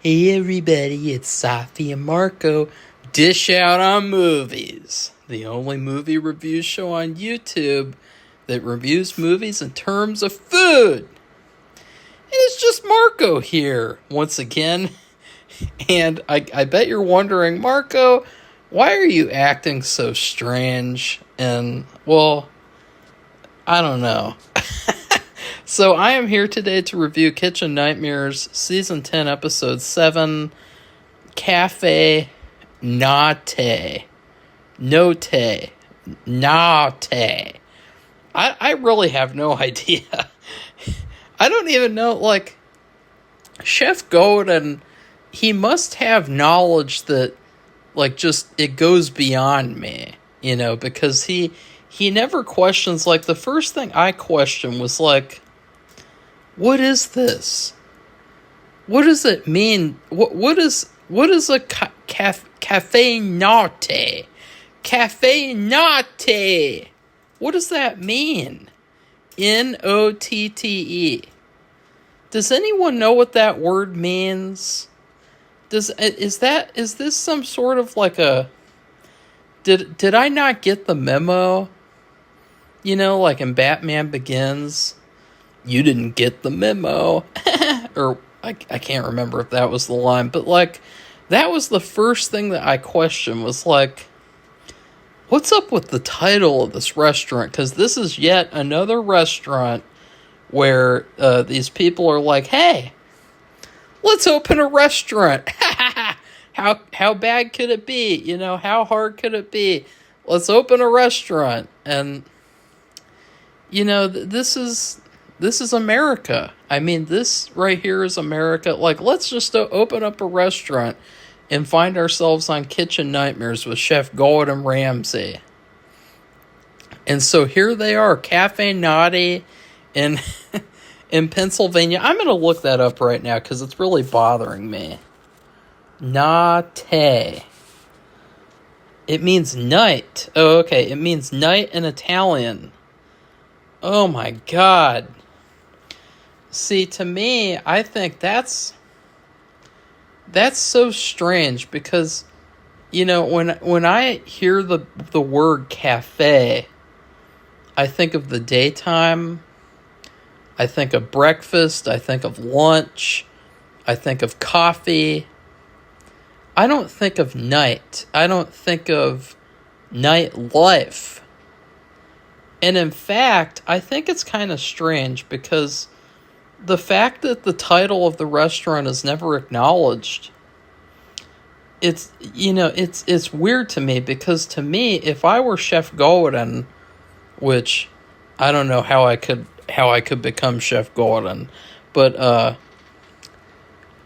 Hey everybody, it's Safi and Marco. Dish out on movies. The only movie review show on YouTube that reviews movies in terms of food. And it's just Marco here, once again. And I bet you're wondering, Marco, why are you acting so strange? And, well, I don't know. So I am here today to review Kitchen Nightmares, Season 10, Episode 7, Cafe Nate. Note. Nate. I really have no idea. I don't even know, like, Chef Godin, he must have knowledge that, like, just, it goes beyond me, you know, because he never questions, like, the first thing I questioned was, like, what is this? What does it mean? What is a cafe nate? Cafe nate. What does that mean? Notte. Does anyone know what that word means? Is this some sort of like a did I not get the memo? You know, like in Batman Begins, you didn't get the memo. Or I can't remember if that was the line, but like that was the first thing that I questioned was like, what's up with the title of this restaurant? Because this is yet another restaurant where these people are like, hey, let's open a restaurant. How bad could it be? You know, how hard could it be? Let's open a restaurant. And, you know, this is America. I mean, this right here is America. Like, let's just open up a restaurant and find ourselves on Kitchen Nightmares with Chef Gordon Ramsay. And so here they are, Cafe Nate in Pennsylvania. I'm going to look that up right now because it's really bothering me. Nate. It means night. Oh, okay. It means night in Italian. Oh, my God. See, to me, I think that's so strange because, you know, when I hear the word cafe, I think of the daytime, I think of breakfast, I think of lunch, I think of coffee. I don't think of night. I don't think of nightlife. And in fact, I think it's kind of strange because the fact that the title of the restaurant is never acknowledged, it's, you know, it's weird to me because to me, if I were Chef Gordon, which I don't know how I could become Chef Gordon, but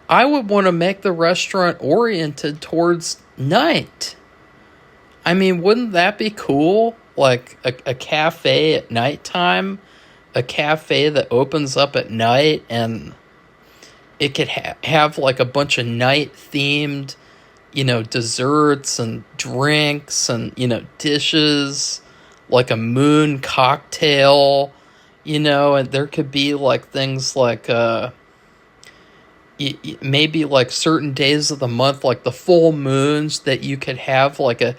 I would want to make the restaurant oriented towards night. I mean, wouldn't that be cool? Like a cafe at nighttime, a cafe that opens up at night, and it could have like a bunch of night themed, you know, desserts and drinks and, you know, dishes, like a moon cocktail, you know, and there could be like things like maybe like certain days of the month, like the full moons, that you could have like a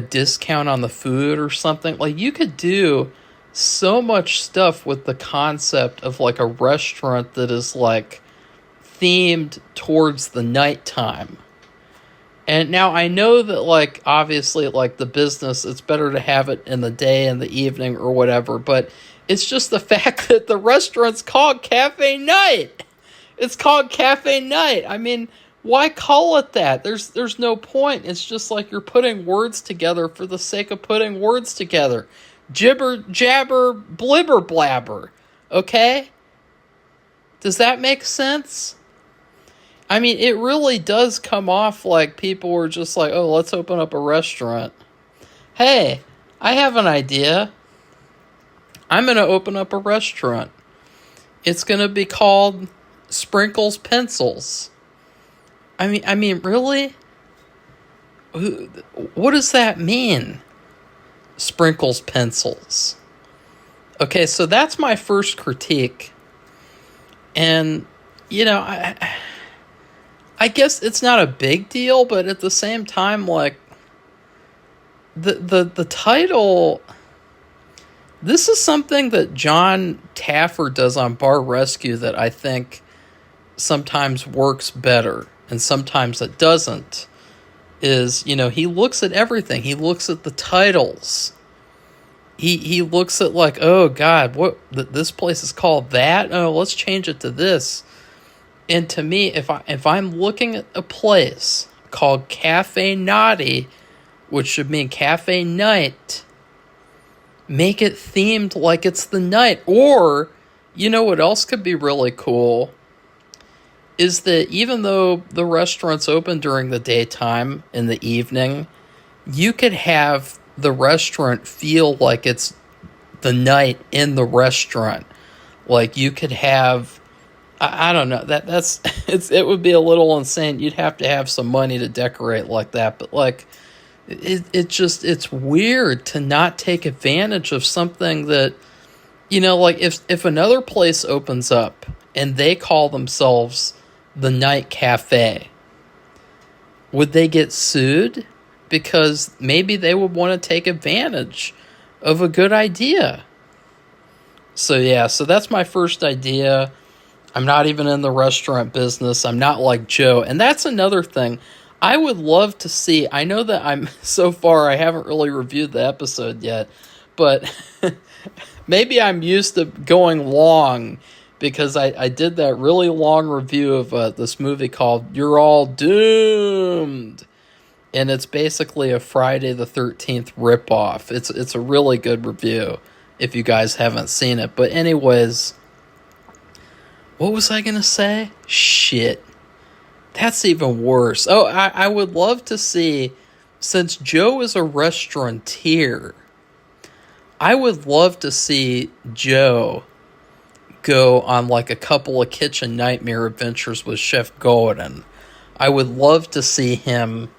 discount on the food or something. Like you could do so much stuff with the concept of like a restaurant that is like themed towards the nighttime. And now I know that like obviously like the business, it's better to have it in the day and the evening or whatever, but it's just the fact that the restaurant's called Cafe Night. It's called Cafe Night. I mean, why call it that? There's no point. It's just like you're putting words together for the sake of putting words together. Jibber, jabber, blibber, blabber. Okay? Does that make sense? I mean, it really does come off like people were just like, oh, let's open up a restaurant. Hey, I have an idea. I'm going to open up a restaurant. It's going to be called Sprinkles Pencils. I mean, really? What does that mean? Sprinkles Pencils. Okay, so that's my first critique. And, you know, I guess it's not a big deal, but at the same time, like, the title, this is something that John Taffer does on Bar Rescue that I think sometimes works better and sometimes it doesn't. Is, he looks at everything. He looks at the titles. He looks at, like, oh God, this place is called that? Oh, let's change it to this. And to me, if I'm looking at a place called Cafe Naughty, which should mean cafe night, make it themed like it's the night. Or, what else could be really cool is that even though the restaurant's open during the daytime, in the evening, you could have the restaurant feel like it's the night in the restaurant. Like, you could have, I don't know, it would be a little insane. You'd have to have some money to decorate like that, but like, it's weird to not take advantage of something that, like, if another place opens up and they call themselves the Night Cafe, would they get sued? Because maybe they would want to take advantage of a good idea. So that's my first idea. I'm not even in the restaurant business. I'm not like Joe. And that's another thing. I would love to see, I know that so far I haven't really reviewed the episode yet, but maybe I'm used to going long because I did that really long review of this movie called You're All Doomed. And it's basically a Friday the 13th ripoff. It's a really good review if you guys haven't seen it. But anyways, what was I going to say? Shit. That's even worse. Oh, I would love to see, since Joe is a restaurateur, I would love to see Joe go on like a couple of kitchen nightmare adventures with Chef Gordon. I would love to see him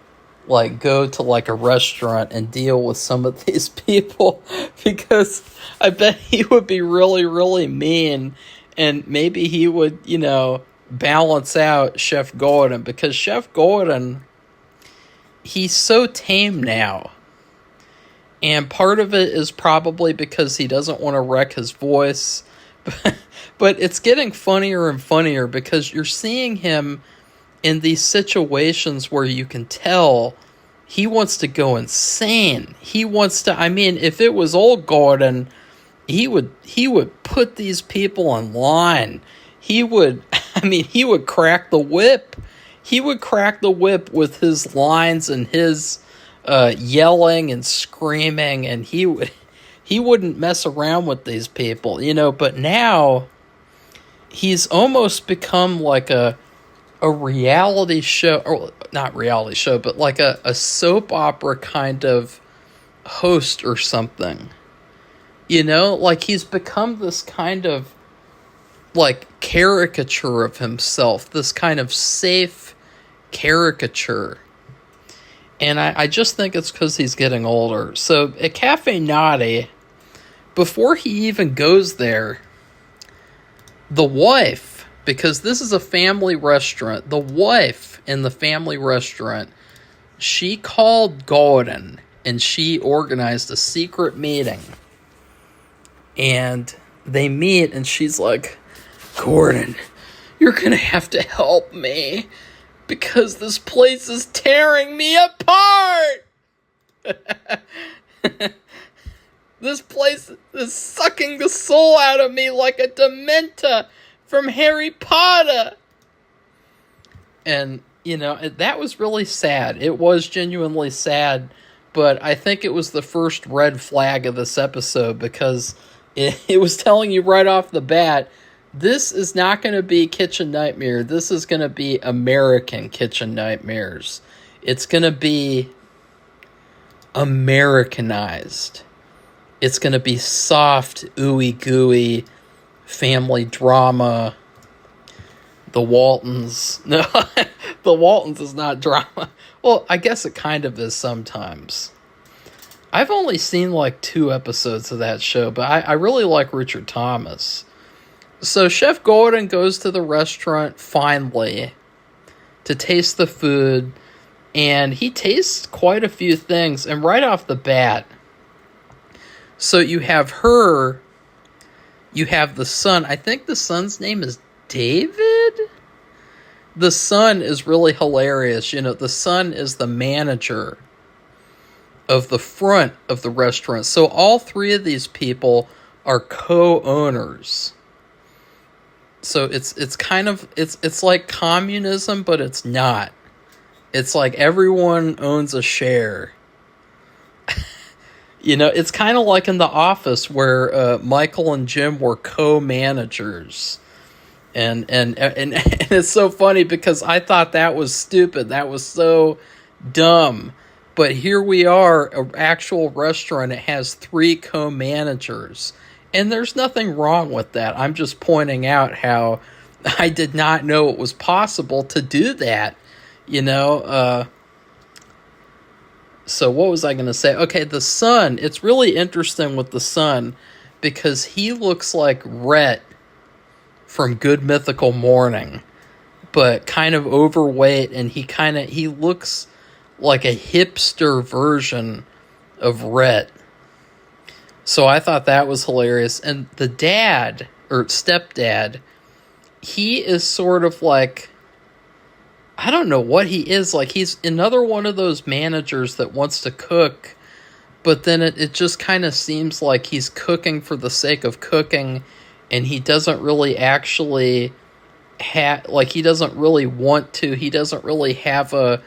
like go to like a restaurant and deal with some of these people, because I bet he would be really, really mean, and maybe he would, balance out Chef Gordon, because Chef Gordon, he's so tame now. And part of it is probably because he doesn't want to wreck his voice. But it's getting funnier and funnier because you're seeing him in these situations where you can tell he wants to go insane. He wants to, if it was old Gordon, he would put these people in line. He would crack the whip. He would crack the whip with his lines and his yelling and screaming, and he wouldn't mess around with these people, but now he's almost become like a reality show, or not reality show, but like a soap opera kind of host or something. Like he's become this kind of like caricature of himself, this kind of safe caricature. And I just think it's because he's getting older. So at Cafe Naughty, before he even goes there, the wife, because this is a family restaurant, the wife in the family restaurant, she called Gordon and she organized a secret meeting. And they meet and she's like, Gordon, you're going to have to help me because this place is tearing me apart. This place is sucking the soul out of me like a Dementor from Harry Potter. And, that was really sad. It was genuinely sad, but I think it was the first red flag of this episode because it was telling you right off the bat, this is not going to be Kitchen Nightmare. This is going to be American Kitchen Nightmares. It's going to be Americanized. It's going to be soft, ooey gooey family drama. The Waltons. No, the Waltons is not drama. Well, I guess it kind of is sometimes. I've only seen like 2 episodes of that show, but I really like Richard Thomas. So Chef Gordon goes to the restaurant finally to taste the food, and he tastes quite a few things. And right off the bat, so you have her, you have the son. I think the son's name is David? The son is really hilarious. The son is the manager of the front of the restaurant. So all three of these people are co-owners. So it's kind of it's like communism, but it's not. It's like everyone owns a share. It's kind of like in The Office where Michael and Jim were co-managers. And it's so funny because I thought that was stupid. That was so dumb. But here we are, an actual restaurant. It has 3 co-managers. And there's nothing wrong with that. I'm just pointing out how I did not know it was possible to do that. So what was I going to say? Okay, the son. It's really interesting with the son because he looks like Rhett from Good Mythical Morning, but kind of overweight, and he looks like a hipster version of Rhett. So I thought that was hilarious. And the dad, or stepdad, he is sort of like, I don't know what he is. Like, he's another one of those managers that wants to cook, but then it just kind of seems like he's cooking for the sake of cooking, and he doesn't really actually he doesn't really want to. He doesn't really have a,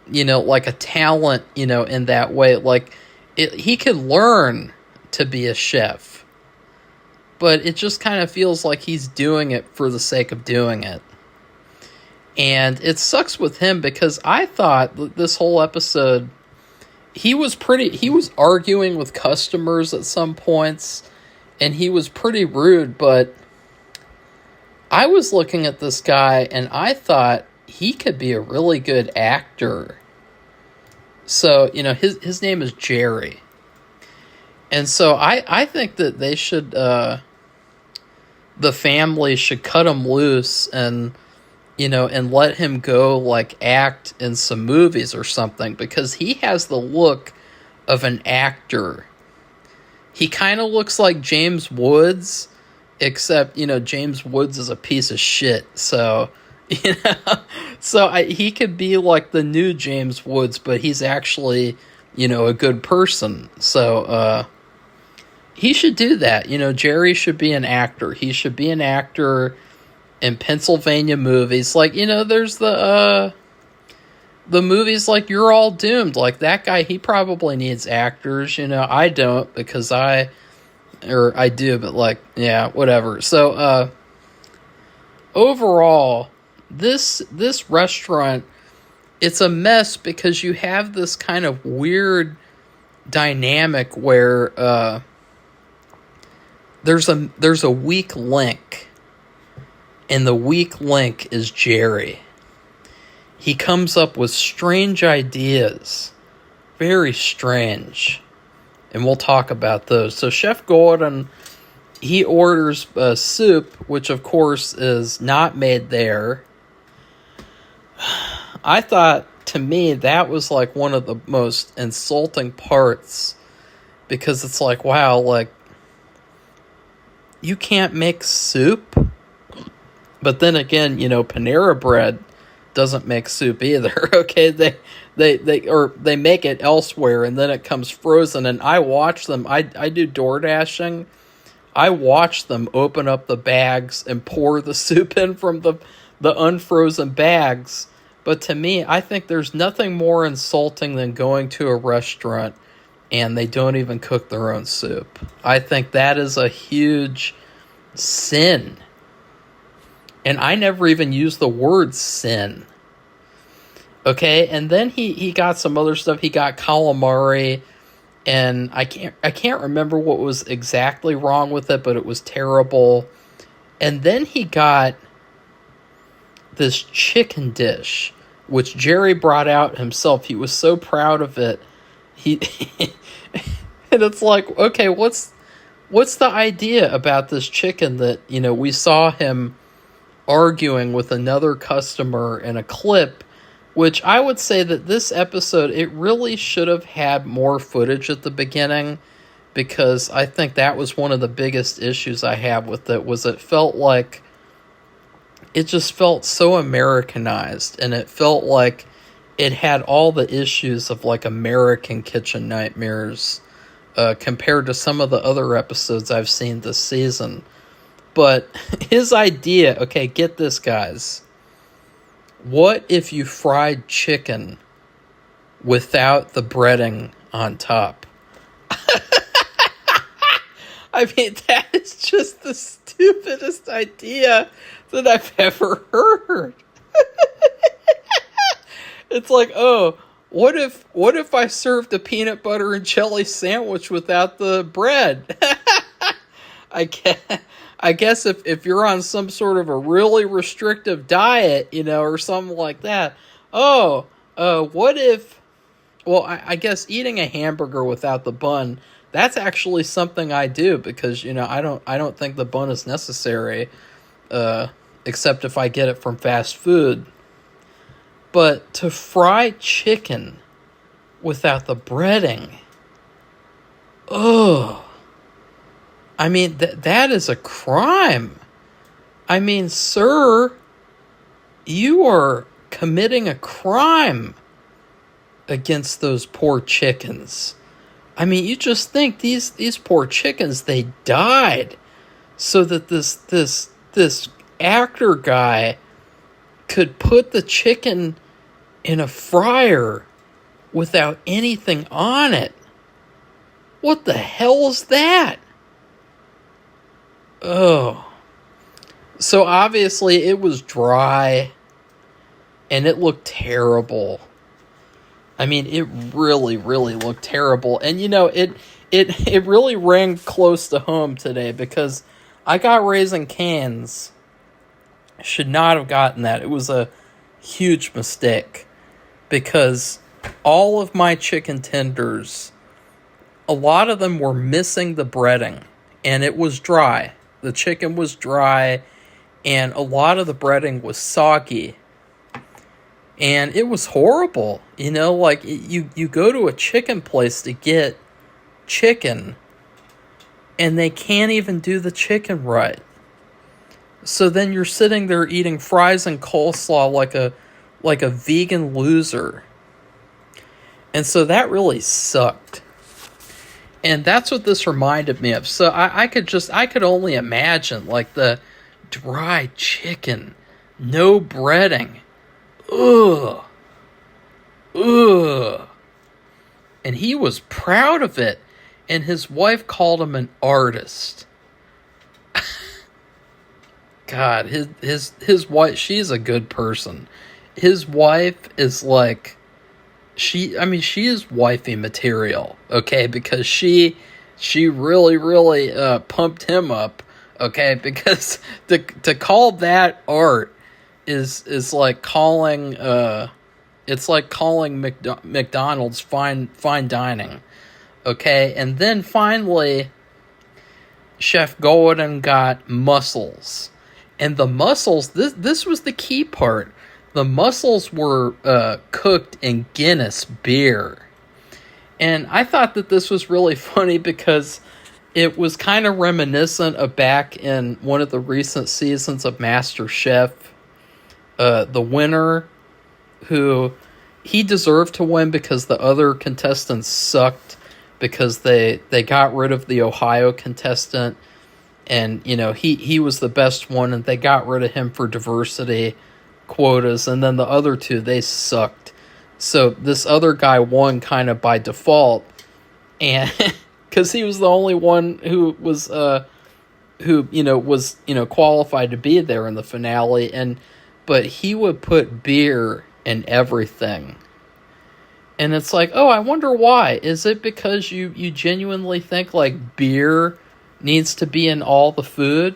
like a talent, in that way. Like, he can learn to be a chef, but it just kind of feels like he's doing it for the sake of doing it. And it sucks with him because I thought this whole episode, he was arguing with customers at some points, and he was pretty rude, but I was looking at this guy and I thought he could be a really good actor. So, his name is Jerry. And so I think that they should, the family should cut him loose and, and let him go, like, act in some movies or something, because he has the look of an actor. He kind of looks like James Woods, except, James Woods is a piece of shit. So, he could be like the new James Woods, but he's actually, a good person. So, he should do that. Jerry should be an actor. He should be an actor in Pennsylvania movies. Like, there's the movies like You're All Doomed. Like, that guy, he probably needs actors. I don't, because I do, but, like, yeah, whatever. So, overall, this restaurant, it's a mess because you have this kind of weird dynamic where, there's a weak link, and the weak link is Jerry. He comes up with strange ideas, very strange, and we'll talk about those. So Chef Gordon, he orders soup, which of course is not made there. I thought, to me, that was like one of the most insulting parts, because it's like, wow, like, you can't make soup? But then again, Panera Bread doesn't make soup either. Okay, they make it elsewhere, and then it comes frozen. And I watch them. I do door dashing. I watch them open up the bags and pour the soup in from the unfrozen bags. But to me, I think there's nothing more insulting than going to a restaurant and they don't even cook their own soup. I think that is a huge sin. And I never even used the word sin. Okay, and then he got some other stuff. He got calamari, and I can't remember what was exactly wrong with it, but it was terrible. And then he got this chicken dish, which Jerry brought out himself. He was so proud of it. And it's like, okay, what's the idea about this chicken that, we saw him arguing with another customer in a clip, which I would say that this episode, it really should have had more footage at the beginning, because I think that was one of the biggest issues I have with it, was it felt like it just felt so Americanized, and it felt like it had all the issues of like American Kitchen Nightmares compared to some of the other episodes I've seen this season. But his idea, okay, get this, guys. What if you fried chicken without the breading on top? I mean, that is just the stupidest idea that I've ever heard. It's like, oh, what if I served a peanut butter and jelly sandwich without the bread? I guess if you're on some sort of a really restrictive diet, or something like that. Oh, what if? Well, I guess eating a hamburger without the bun, that's actually something I do, because I don't think the bun is necessary, except if I get it from fast food. But to fry chicken without the breading, ugh. I mean, that is a crime. I mean, sir, you are committing a crime against those poor chickens. I mean, you just think these poor chickens, they died so that this actor guy could put the chicken in a fryer without anything on it. What the hell is that? Oh. So obviously it was dry and it looked terrible. I mean, it really, really looked terrible. And it really rang close to home today, because I got Raising Cane's. Should not have gotten that. It was a huge mistake, because all of my chicken tenders, a lot of them were missing the breading, and it was dry. The chicken was dry, and a lot of the breading was soggy, and it was horrible. Like, you go to a chicken place to get chicken, and they can't even do the chicken right. So then you're sitting there eating fries and coleslaw like a vegan loser. And so that really sucked. And that's what this reminded me of. So I could only imagine, like, the dry chicken, no breading. Ugh. And he was proud of it. And his wife called him an artist. God, his wife, she's a good person. His wife is like, she is wifey material, okay? Because she really, really pumped him up, okay? Because to call that art is like calling it's like calling McDonald's fine dining, okay? And then finally, Chef Gordon got mussels. And the mussels, this was the key part. The mussels were cooked in Guinness beer. And I thought that this was really funny, because it was kind of reminiscent of back in one of the recent seasons of MasterChef. The winner, who he deserved to win because the other contestants sucked, because they got rid of the Ohio contestant. And, he was the best one, and they got rid of him for diversity quotas. And then the other two, they sucked. So this other guy won kind of by default. And because he was the only one who was, qualified to be there in the finale. But he would put beer in everything. And it's like, oh, I wonder why. Is it because you genuinely think, like, beer needs to be in all the food?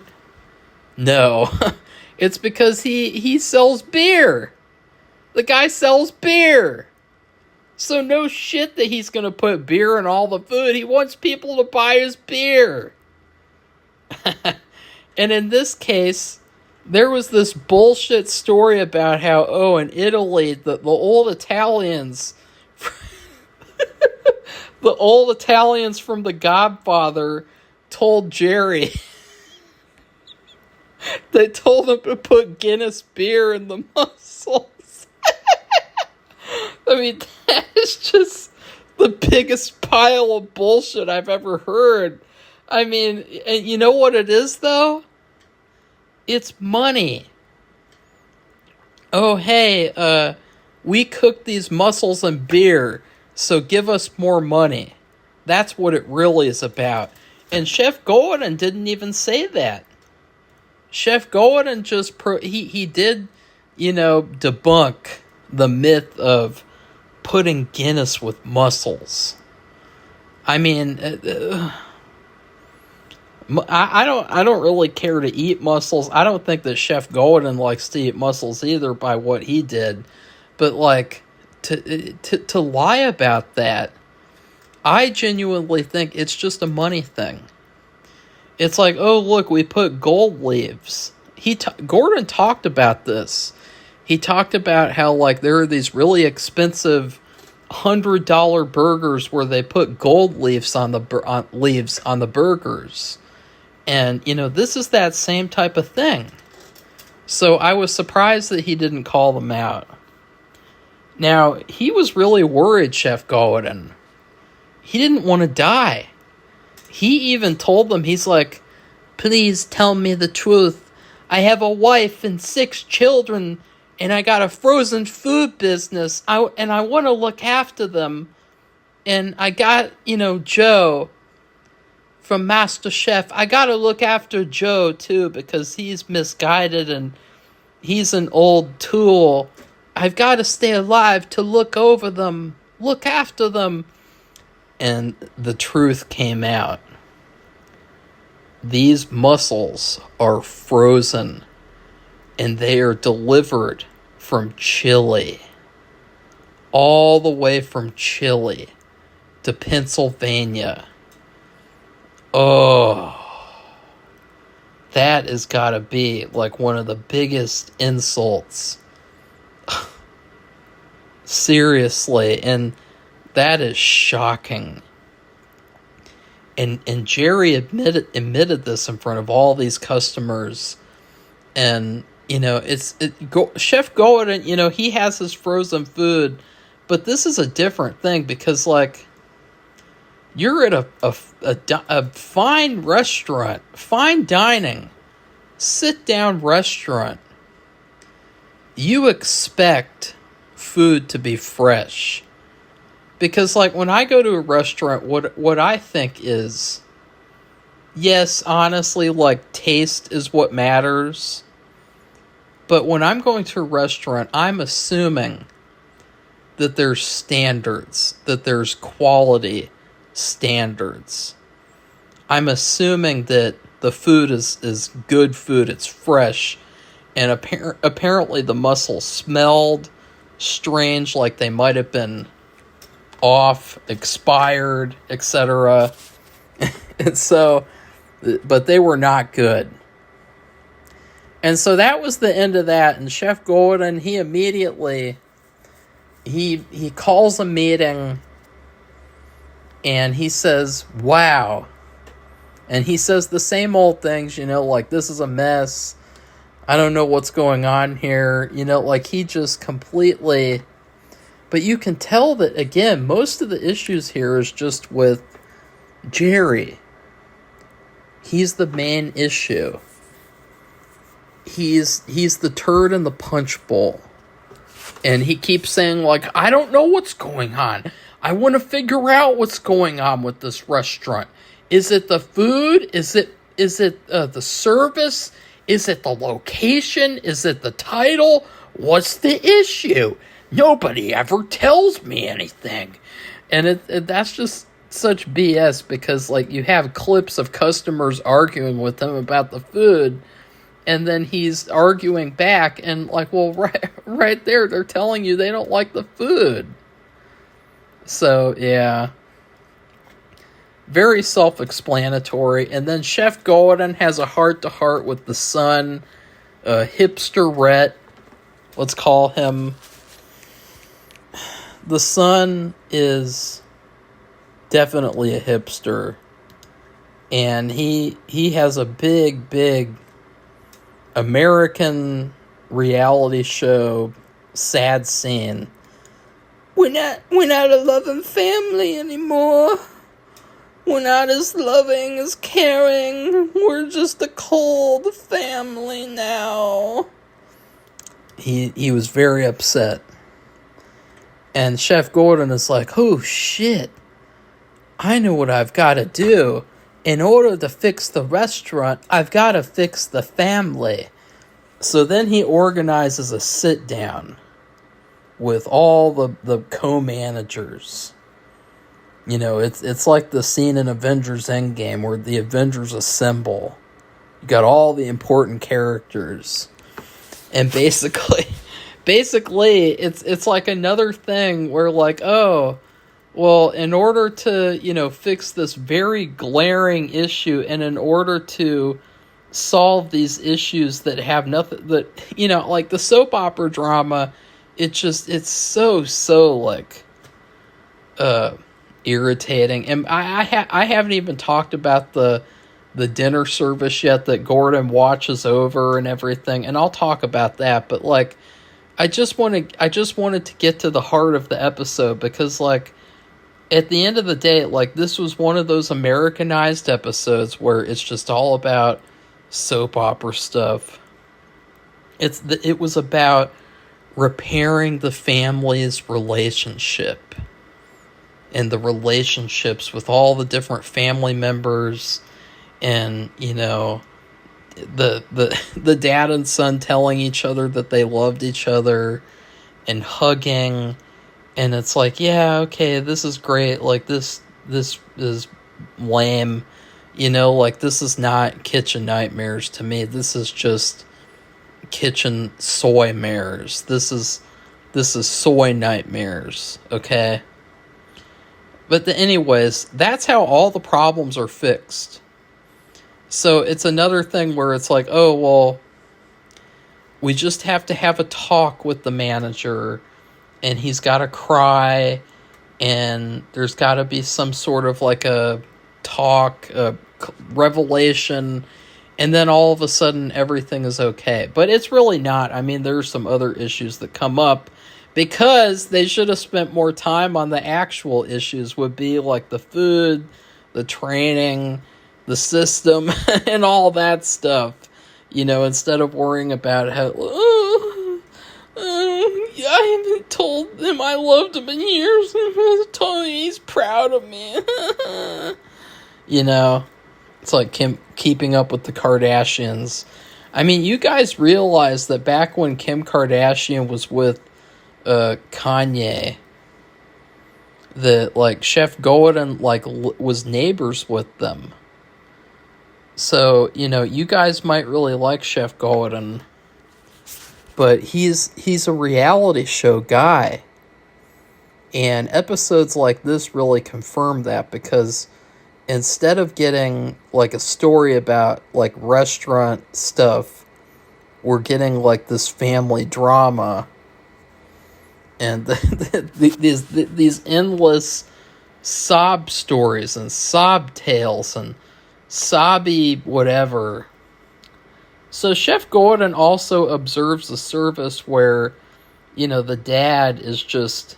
No. It's because he sells beer. The guy sells beer. So no shit that he's going to put beer in all the food. He wants people to buy his beer. And in this case, There was this bullshit story about how, in Italy, the old Italians, the old Italians from The Godfather told Jerry, they told him to put Guinness beer in the mussels. I mean, that is just the biggest pile of bullshit I've ever heard. I mean, and you know what it is, though? It's money. Oh, hey, we cooked these mussels in beer, so give us more money. That's what it really is about. And Chef Gordon didn't even say that. Chef Gordon just, he did, debunk the myth of putting Guinness with mussels. I mean, I don't really care to eat mussels. I don't think that Chef Gordon likes to eat mussels either by what he did. But like to lie about that, I genuinely think it's just a money thing. It's like, oh look, we put gold leaves. Gordon talked about this. He talked about how like there are these really expensive $100 burgers where they put gold leaves on the burgers. And, this is that same type of thing. So I was surprised that he didn't call them out. Now, he was really worried, Chef Gordon. He didn't want to die. He even told them, he's like, please tell me the truth. I have a wife and 6 children, and I got a frozen food business, and I want to look after them. And I got, Joe from MasterChef. I got to look after Joe, too, because he's misguided and he's an old tool. I've got to stay alive to look over them, look after them. And the truth came out. These mussels are frozen, and they are delivered from Chile. All the way from Chile to Pennsylvania. Oh, that has got to be like one of the biggest insults. Seriously, and that is shocking. And Jerry admitted this in front of all these customers. And, Chef Gordon, he has his frozen food, but this is a different thing because, like, you're at a fine restaurant, fine dining, sit-down restaurant. You expect food to be fresh. Because, like, when I go to a restaurant, what I think is, yes, honestly, like, taste is what matters. But when I'm going to a restaurant, I'm assuming that there's standards, that there's quality standards. I'm assuming that the food is good food, it's fresh, and apparently the mussels smelled strange, like they might have been off, expired, etc. And so, but they were not good. And so that was the end of that. And Chef Gordon, he immediately, he calls a meeting and he says, wow. And he says the same old things, like, this is a mess. I don't know what's going on here. Like, he just completely... But you can tell that, again, most of the issues here is just with Jerry. He's the main issue. He's the turd in the punch bowl. And he keeps saying, like, I don't know what's going on. I want to figure out what's going on with this restaurant. Is it the food? Is it the service? Is it the location? Is it the title? What's the issue? Nobody ever tells me anything. And that's just such BS because, like, you have clips of customers arguing with him about the food, and then he's arguing back, and, like, well, right there, they're telling you they don't like the food. So, yeah. Very self-explanatory. And then Chef Gordon has a heart-to-heart with the son hipster-ret, let's call him. The son is definitely a hipster, and he has a big American reality show sad scene. We're not a loving family anymore. We're not as loving, as caring. We're just a cold family now. He was very upset. And Chef Gordon is like, oh shit, I know what I've got to do. In order to fix the restaurant, I've got to fix the family. So then he organizes a sit-down with all the co-managers. You know, it's like the scene in Avengers Endgame where the Avengers assemble. You got all the important characters. And basically it's like another thing where like, oh, well, in order to, you know, fix this very glaring issue, and in order to solve these issues that have nothing, that, you know, like the soap opera drama, it's so like irritating. And I haven't even talked about the dinner service yet that Gordon watches over and everything, and I'll talk about that. But like, I just wanted to get to the heart of the episode, because like, at the end of the day, like, this was one of those Americanized episodes where it's just all about soap opera stuff. It was about repairing the family's relationship and the relationships with all the different family members, and, you know, the dad and son telling each other that they loved each other and hugging. And it's like, yeah, okay, this is great. Like, this is lame. You know, like, this is not kitchen nightmares to me. This is just kitchen soy mares. This is soy nightmares, okay? But anyways, that's how all the problems are fixed. So it's another thing where it's like, oh, well, we just have to have a talk with the manager, and he's got to cry, and there's got to be some sort of like a talk, a revelation, and then all of a sudden everything is okay. But it's really not. I mean, there's some other issues that come up, because they should have spent more time on the actual issues, would be like the food, the training, the system, and all that stuff. You know, instead of worrying about how, I haven't told him I loved him in years. I told him he's proud of me. You know, it's like keeping up with the Kardashians. I mean, you guys realize that back when Kim Kardashian was with Kanye, that like Chef Gordon like was neighbors with them. So, you know, you guys might really like Chef Gordon, but he's a reality show guy. And episodes like this really confirm that, because instead of getting like a story about like restaurant stuff, we're getting like this family drama, and these endless sob stories and sob tales and sobby whatever. So Chef Gordon also observes the service where, you know, the dad is just,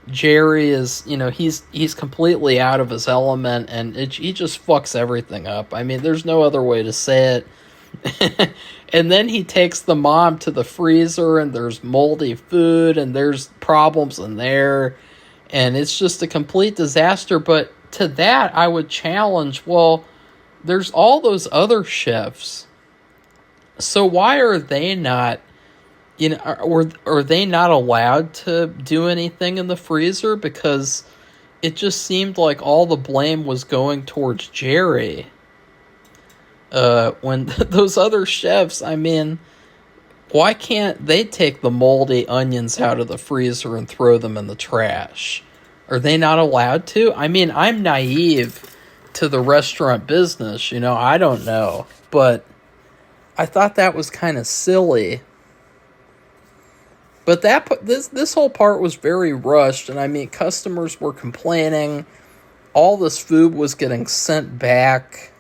Jerry is, you know, he's completely out of his element, and he just fucks everything up. I mean, there's no other way to say it. And then he takes the mom to the freezer, and there's moldy food, and there's problems in there, and it's just a complete disaster. But to that, I would challenge, well, there's all those other chefs. So why are they not, you know, are they not allowed to do anything in the freezer? Because it just seemed like all the blame was going towards Jerry. When those other chefs, I mean, why can't they take the moldy onions out of the freezer and throw them in the trash? Are they not allowed to? I mean, I'm naive to the restaurant business, you know, I don't know. But I thought that was kind of silly. But this whole part was very rushed, and I mean, customers were complaining. All this food was getting sent back.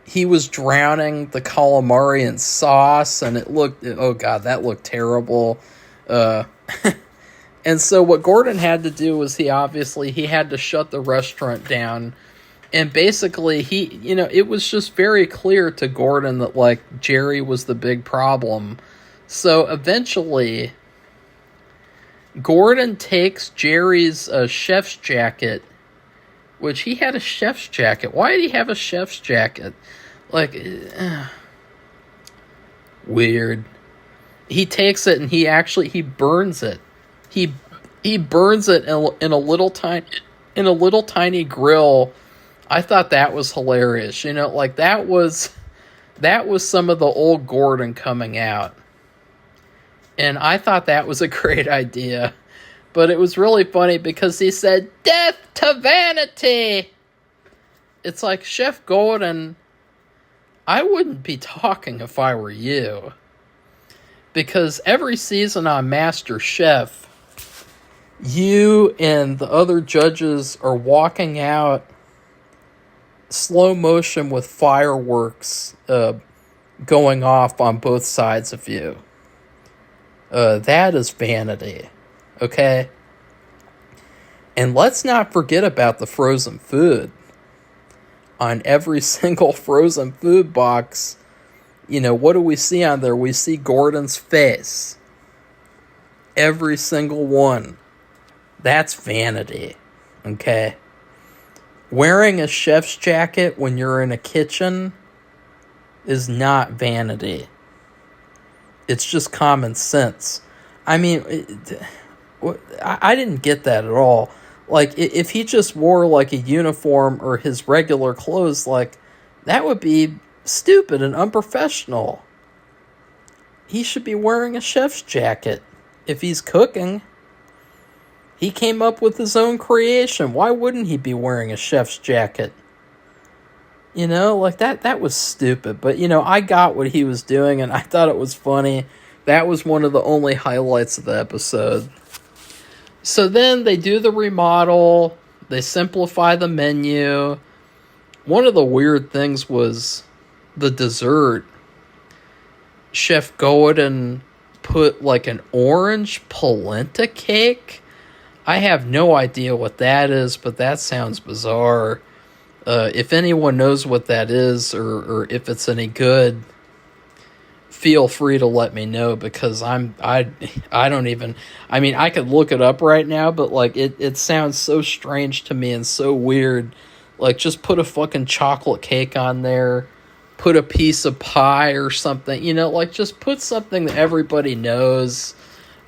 He was drowning the calamari in sauce, and oh God, that looked terrible. And so what Gordon had to do was he had to shut the restaurant down. And basically, it was just very clear to Gordon that, like, Jerry was the big problem. So eventually, Gordon takes Jerry's chef's jacket, which he had a chef's jacket. Why did he have a chef's jacket? Like, weird. He takes it and he burns it. He burns it in a little tiny grill. I thought that was hilarious. Like that was some of the old Gordon coming out. And I thought that was a great idea. But it was really funny because he said, "Death to vanity." It's like, Chef Gordon, I wouldn't be talking if I were you. Because every season on Master Chef, you and the other judges are walking out slow motion with fireworks going off on both sides of you. That is vanity, okay? And let's not forget about the frozen food. On every single frozen food box, what do we see on there? We see Gordon's face. Every single one. That's vanity, okay? Wearing a chef's jacket when you're in a kitchen is not vanity. It's just common sense. I mean, I didn't get that at all. Like, if he just wore, like, a uniform or his regular clothes, like, that would be stupid and unprofessional. He should be wearing a chef's jacket if he's cooking. He came up with his own creation. Why wouldn't he be wearing a chef's jacket? Like that was stupid. But, I got what he was doing, and I thought it was funny. That was one of the only highlights of the episode. So then they do the remodel. They simplify the menu. One of the weird things was the dessert. Chef Gordon put, like, an orange polenta cake. I have no idea what that is, but that sounds bizarre. If anyone knows what that is, or if it's any good, feel free to let me know, because I don't even, I mean, I could look it up right now, but, like, it sounds so strange to me and so weird. Like, just put a fucking chocolate cake on there, put a piece of pie or something, like, just put something that everybody knows.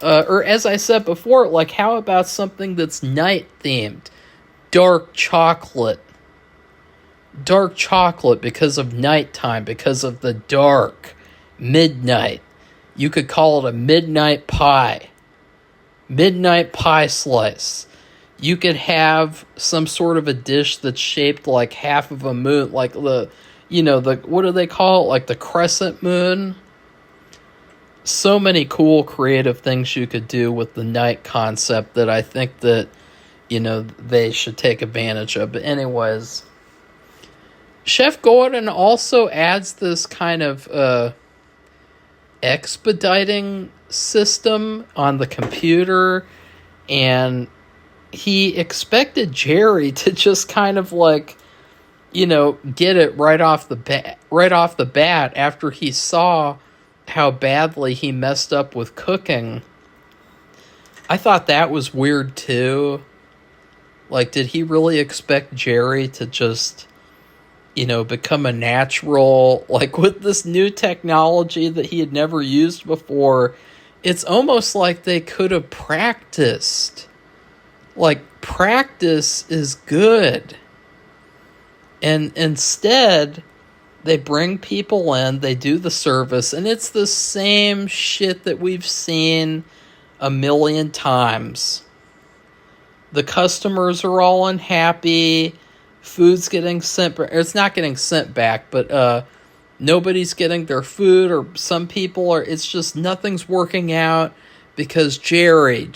Or as I said before, like, how about something that's night themed? Dark chocolate because of nighttime, because of the dark. Midnight. You could call it a midnight pie slice. You could have some sort of a dish that's shaped like half of a moon, like what do they call it? Like the crescent moon. So many cool creative things you could do with the night concept that I think that, they should take advantage of. But anyways, Chef Gordon also adds this kind of expediting system on the computer, and he expected Jerry to just kind of, like, get it right off the bat after he saw how badly he messed up with cooking. I thought that was weird too. Like, did he really expect Jerry to just, become a natural, like, with this new technology that he had never used before? It's almost like they could have practiced. Like, practice is good. And instead, they bring people in, they do the service, and it's the same shit that we've seen a million times. The customers are all unhappy. Food's getting sent, it's not getting sent back, but nobody's getting their food, or some people are, it's just nothing's working out because Jerry.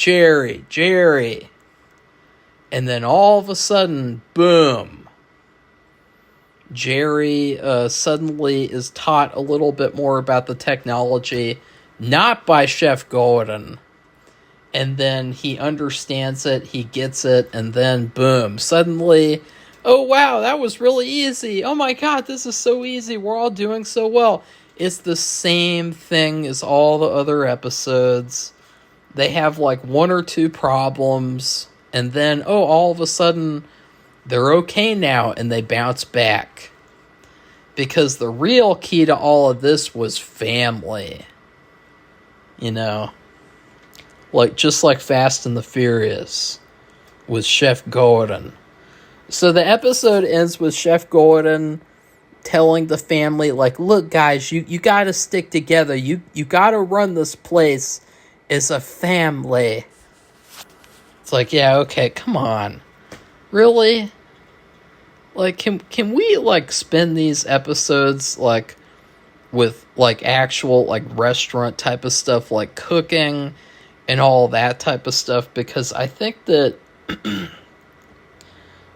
And then all of a sudden, boom, Jerry suddenly is taught a little bit more about the technology, not by Chef Gordon. And then he understands it, he gets it, and then boom, suddenly, oh wow, that was really easy. Oh my god, this is so easy. We're all doing so well. It's the same thing as all the other episodes. They have like one or two problems, and then, oh, all of a sudden, they're okay now, and they bounce back. Because the real key to all of this was family. You know? Like, just like Fast and the Furious with Chef Gordon. So the episode ends with Chef Gordon telling the family, like, look, guys, you got to stick together. You got to run this place as a family. It's like, yeah, okay, come on. Really? Like, can we, like, spend these episodes, like, with, like, actual, like, restaurant type of stuff, like cooking and all that type of stuff? Because I think that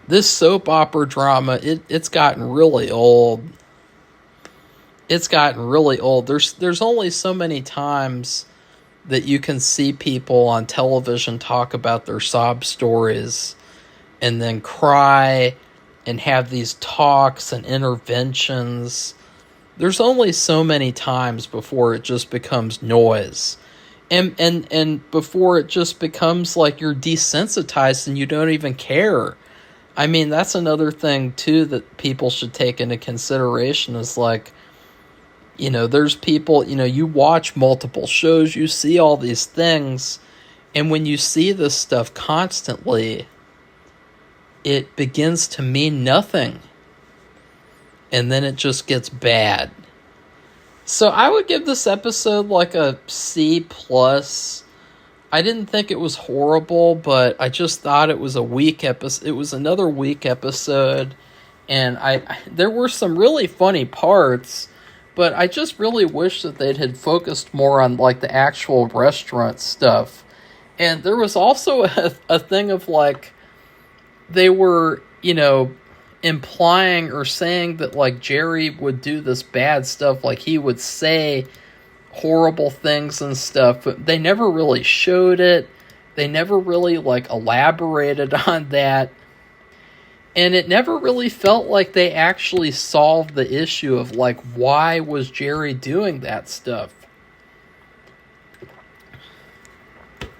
this soap opera drama, it's gotten really old. It's gotten really old. There's only so many times that you can see people on television talk about their sob stories and then cry and have these talks and interventions. There's only so many times before it just becomes noise. And before it just becomes like you're desensitized and you don't even care. I mean, that's another thing, too, that people should take into consideration is like, you know, there's people, you know, you watch multiple shows, you see all these things, and when you see this stuff constantly, it begins to mean nothing. And then it just gets bad. So I would give this episode like a C+. I didn't think it was horrible, but I just thought it was a weak episode. It was another weak episode, and there were some really funny parts, but I just really wish that they'd had focused more on like the actual restaurant stuff. And there was also a thing of like, they were, you know, implying or saying that like Jerry would do this bad stuff, like he would say horrible things and stuff, but they never really showed it. They never really like elaborated on that. And it never really felt like they actually solved the issue of like, why was Jerry doing that stuff?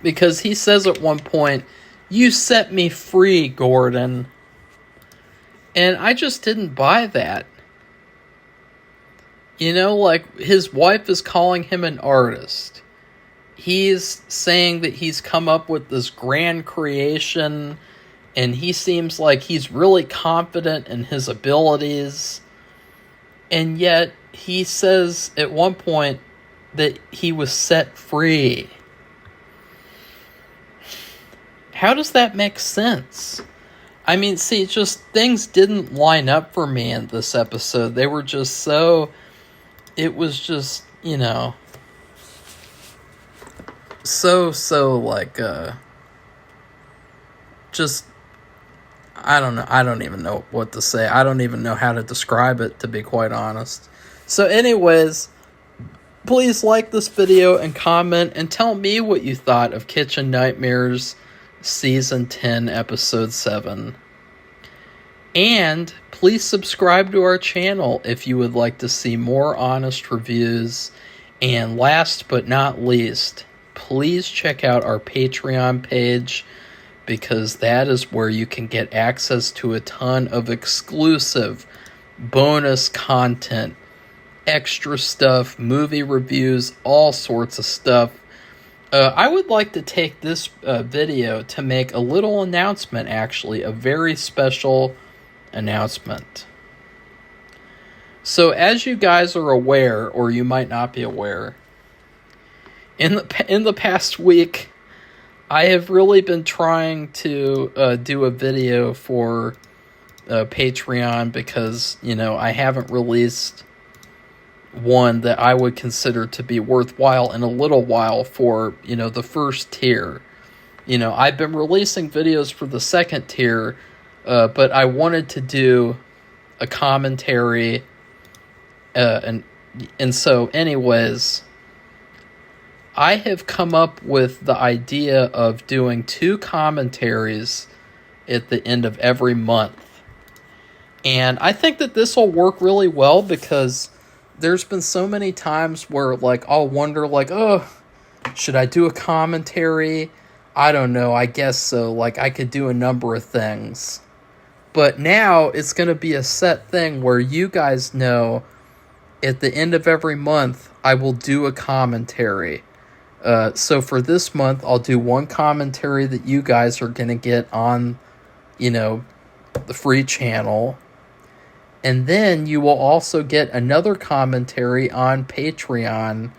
Because he says at one point, "You set me free, Gordon." And I just didn't buy that. You know, like, his wife is calling him an artist. He's saying that he's come up with this grand creation, and he seems like he's really confident in his abilities. And yet, he says at one point that he was set free. How does that make sense? I mean, see, just things didn't line up for me in this episode. They were just so... It was just, you know... So, like, just... I don't know. I don't even know what to say. I don't even know how to describe it, to be quite honest. So, anyways... Please like this video and comment and tell me what you thought of Kitchen Nightmares Season 10, Episode 7. And please subscribe to our channel if you would like to see more honest reviews. And last but not least, please check out our Patreon page, because that is where you can get access to a ton of exclusive bonus content, extra stuff, movie reviews, all sorts of stuff. I would like to take this video to make a little announcement, actually, a very special announcement. So, as you guys are aware, or you might not be aware, in the past week, I have really been trying to do a video for Patreon, because, you know, I haven't released one that I would consider to be worthwhile in a little while for, the first tier. I've been releasing videos for the second tier, but I wanted to do a commentary, and so anyways, I have come up with the idea of doing 2 commentaries at the end of every month. And I think that this will work really well because there's been so many times where, like, I'll wonder, like, oh, should I do a commentary? I don't know, I guess so. Like, I could do a number of things. But now it's going to be a set thing where you guys know at the end of every month, I will do a commentary. So for this month, I'll do 1 commentary that you guys are going to get on, the free channel. And then you will also get another commentary on Patreon.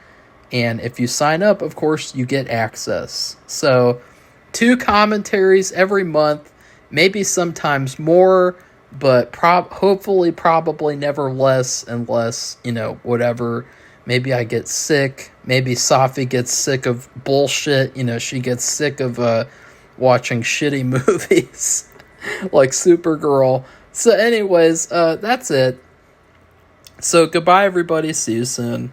And if you sign up, of course, you get access. So 2 commentaries every month, maybe sometimes more, but hopefully probably never less unless, whatever. Maybe I get sick. Maybe Safi gets sick of bullshit. She gets sick of watching shitty movies like Supergirl. So anyways, that's it. So goodbye, everybody. See you soon.